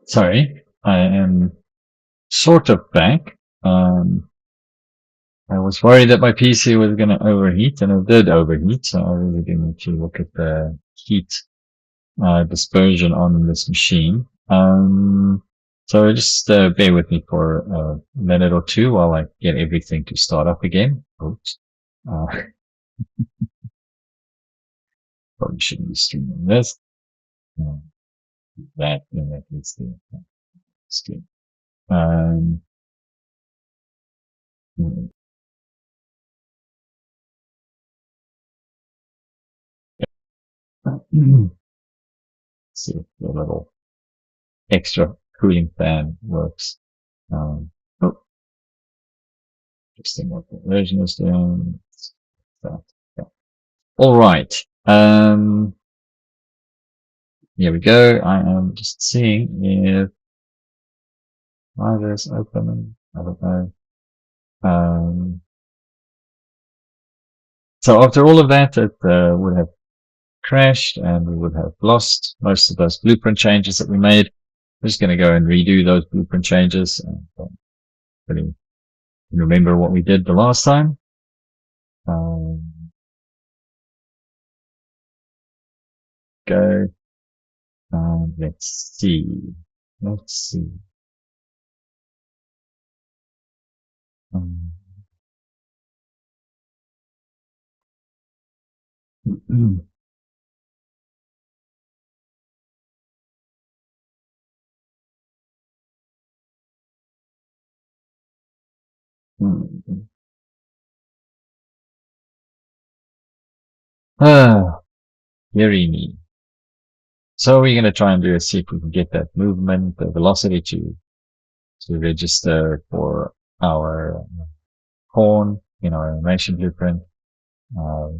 Sorry, I am sort of back. I was worried that my PC was going to overheat, and it did overheat, so I really do need to look at the heat dispersion on this machine. So just bear with me for a minute or two while I get everything to start up again. Oops. Uh, Probably shouldn't be streaming this. Uh, that, and that needs to stream. Um, mm, see if the little extra cooling fan works. Oh, interesting what the version is doing. So, yeah. All right. Here we go. I am just seeing if either is open. I don't know. Um, so after all of that, it would have crashed and we would have lost most of those blueprint changes that we made. We're just going to go and redo those blueprint changes and really remember what we did the last time. Go. Let's see. Let's see. Um, ah, dearie me. So we're going to try and do is see if we can get that movement, the velocity to register for our pawn in our animation blueprint.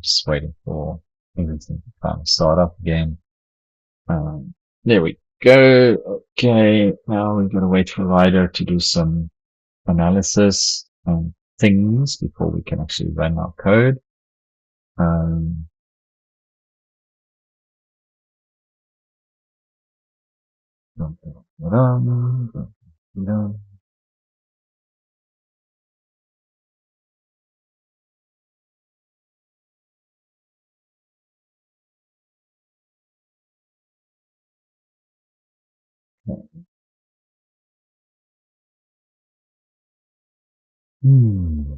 Just waiting for everything to kind of start up again. There we go. Okay. Now we've got to wait for Rider to do some analysis and things before we can actually run our code. Um, hmm.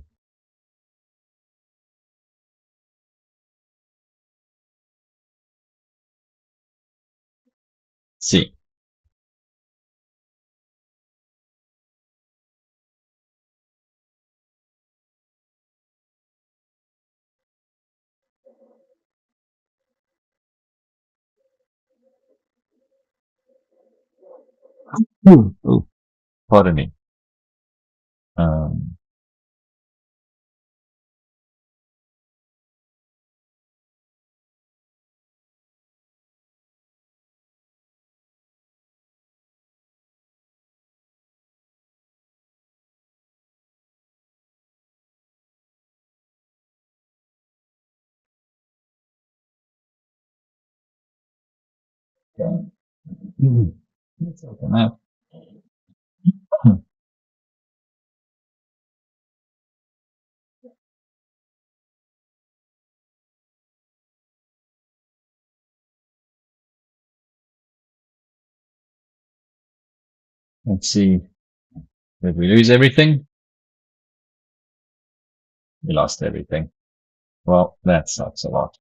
See. Oh, pardon me. Um, okay. Let's open that. Let's see. Did we lose everything? We lost everything. Well, that sucks a lot.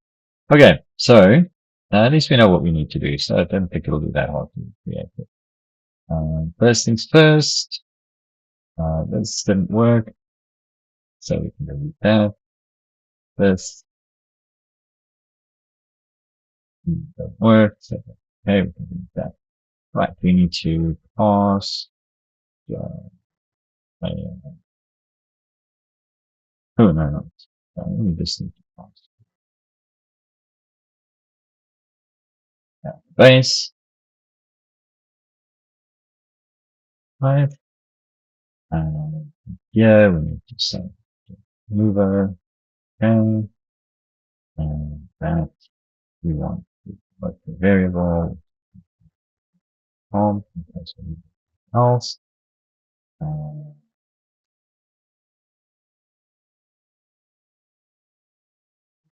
Okay, so at least we know what we need to do. So I don't think it'll be that hard to create it. First things first. This didn't work, so we can delete that. This didn't work, so okay, we can delete that. Right, we need to pass. Uh, oh no, no. We just need to pass. Yeah, base. Right. And yeah, we need to set mover. Okay. And that we want to put the variable home, else.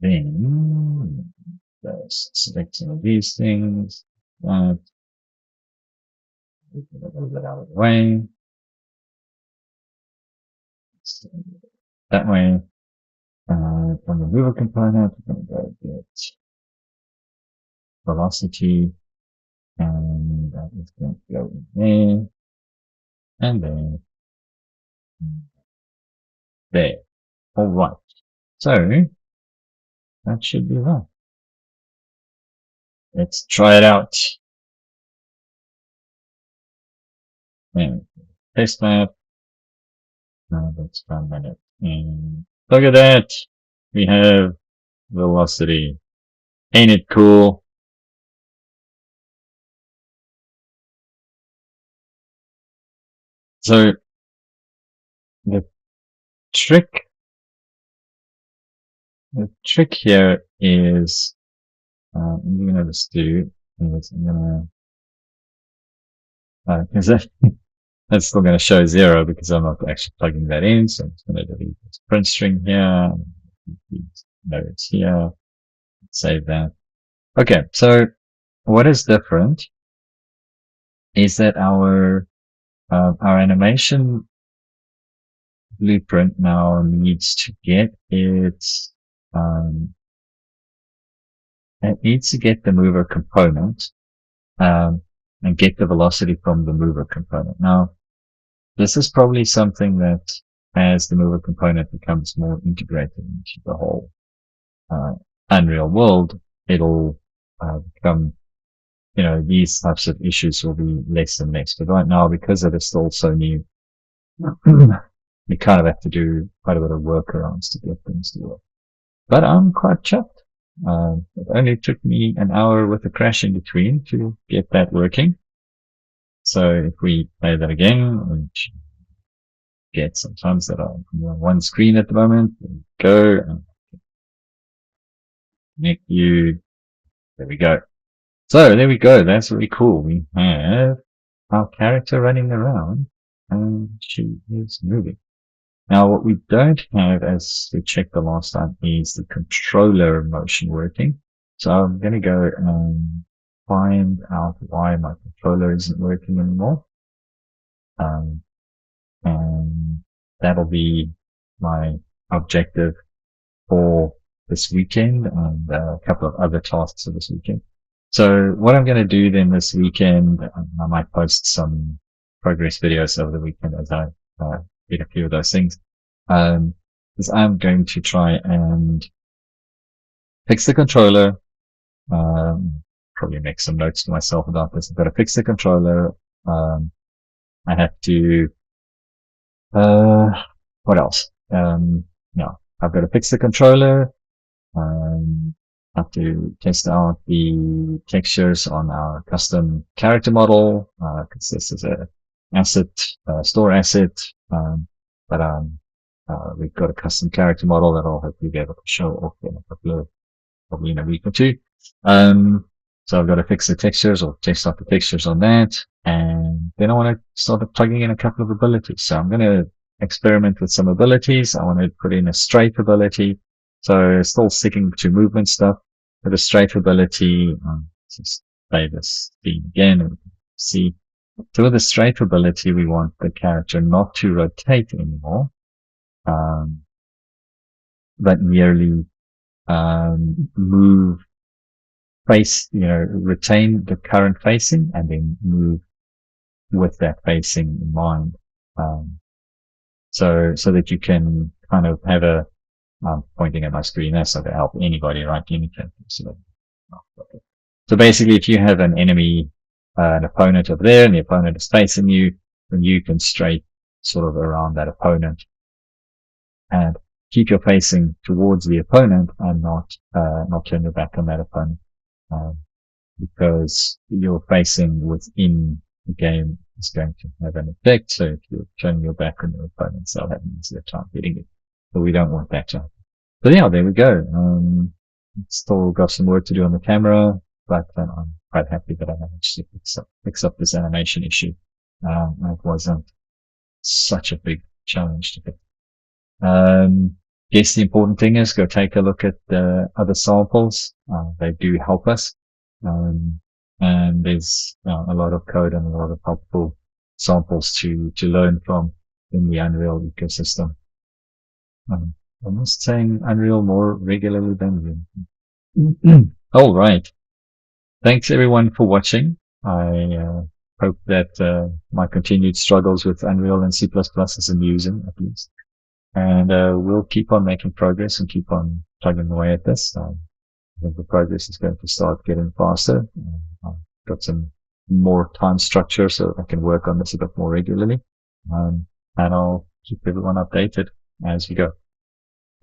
Then just select some of these things. That get a little bit out of the way. That way, from the mover component, we're going to go get velocity, and that is going to go in there, and then there. All right. So that should be that. Let's try it out. And test map. Now let's run that. And look at that. We have velocity. Ain't it cool? So the trick here is, I'm gonna just do is I'm gonna, because that's still gonna show 0 because I'm not actually plugging that in. So I'm just gonna delete this print string here, these nodes here, save that. Okay, so what is different is that our animation blueprint now needs to get its, it needs to get the mover component, and get the velocity from the mover component. Now, this is probably something that as the mover component becomes more integrated into the whole, Unreal world, it'll, become, these types of issues will be less and less. But right now, because it is still so new, you kind of have to do quite a bit of workarounds to get things to work. But I'm quite chuffed. It only took me an hour with a crash in between to get that working. So if we play that again, which get sometimes that are on one screen at the moment, go and connect you. There we go. So there we go. That's really cool. We have our character running around and she is moving. Now, what we don't have, as we checked the last time, is the controller motion working. So I'm going to go and find out why my controller isn't working anymore. And that'll be my objective for this weekend and a couple of other tasks for this weekend. So what I'm going to do then this weekend, I might post some progress videos over the weekend as I did a few of those things, is I'm going to try and fix the controller, probably make some notes to myself about this. I've got to fix the controller. I have to, what else? I've got to fix the controller. I have to test out the textures on our custom character model, because this is a asset, store asset. But we've got a custom character model that I'll hopefully be able to show off in a couple of, probably in a week or two. So I've got to fix the textures or test out the textures on that. And then I want to start plugging in a couple of abilities. So I'm going to experiment with some abilities. I want to put in a strafe ability. So still sticking to movement stuff, but a strafe ability, just play this theme again and see. So with the strafe ability, we want the character not to rotate anymore, but merely, move face, retain the current facing and then move with that facing in mind. So that you can kind of have a, I'm pointing at my screen. That's not going to help anybody, right? So basically, if you have an enemy, an opponent over there, and the opponent is facing you, then you can strafe sort of around that opponent and keep your facing towards the opponent and not turn your back on that opponent, because you're facing within the game is going to have an effect. So if you're turning your back on your opponent, they'll have an easier time hitting it. But we don't want that to happen. But yeah, there we go. Still got some work to do on the camera, but I'm quite happy that I managed to fix up this animation issue. It wasn't such a big challenge to fix. Yes, the important thing is go take a look at the other samples. They do help us. And there's a lot of code and a lot of helpful samples to learn from in the Unreal ecosystem. Almost saying Unreal more regularly than you. All right. Thanks everyone for watching. I hope that my continued struggles with Unreal and C++ is amusing at least. And we'll keep on making progress and keep on plugging away at this. I think the progress is going to start getting faster. I've got some more time structure so I can work on this a bit more regularly. And I'll keep everyone updated as we go.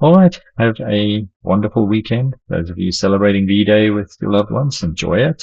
All right. Have a wonderful weekend. Those of you celebrating V-Day with your loved ones, enjoy it.